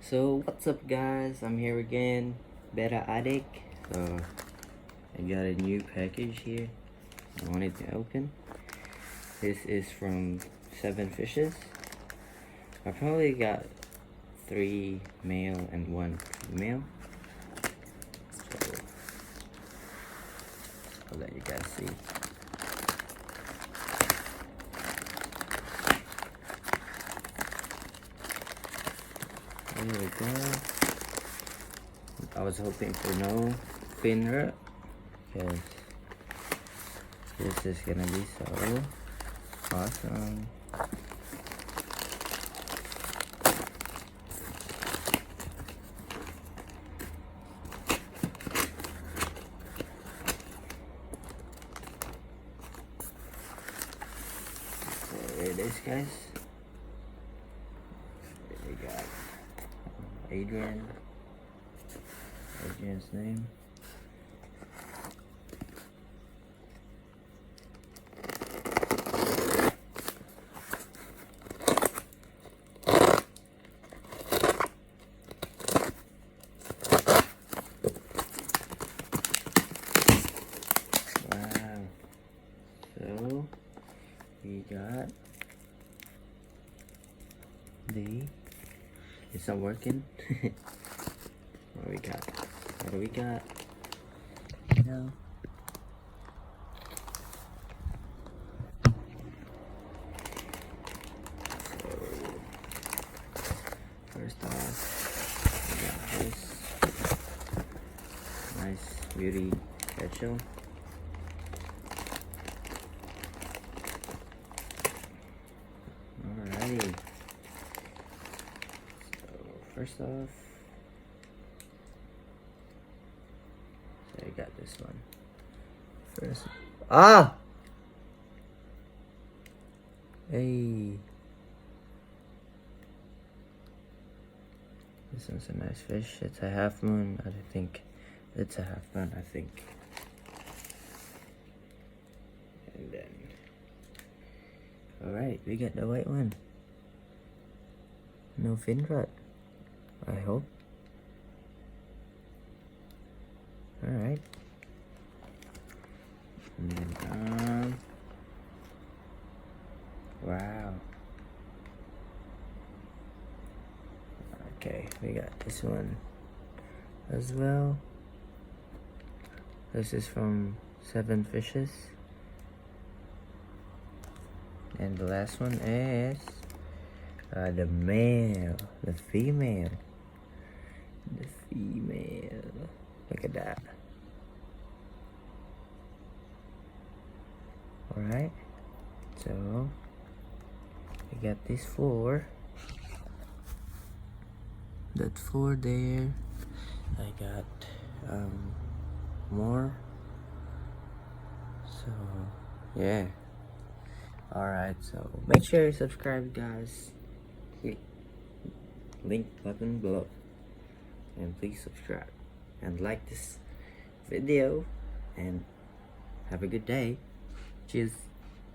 So what's up guys, I'm here again, Beta Addict. So I got a new package here I wanted to open. This is from 7Fishes. I probably got 3 male and 1 female. So I'll let you guys see. There we go. I was hoping for no fin rut because this is gonna be so awesome. So there it is, guys. We got Adrian's name. Wow. So we got it's not working. What do we got? No. So first off, we got this nice beauty pecho. Alrighty. So first off, so I got this one. First, hey, this one's a nice fish. It's a half moon. I think it's a half moon. I think. And then, all right, we got the white one. No fin rut, I hope. All right. And then, wow. Okay, we got this one as well. This is from 7Fishes. And the last one is the male, the female. Look at that. Alright, so we got these 4. That 4 there. I got more. So yeah. Alright, so make sure you subscribe, guys. Click link button below. And please subscribe. And like this video. And have a good day. Cheers.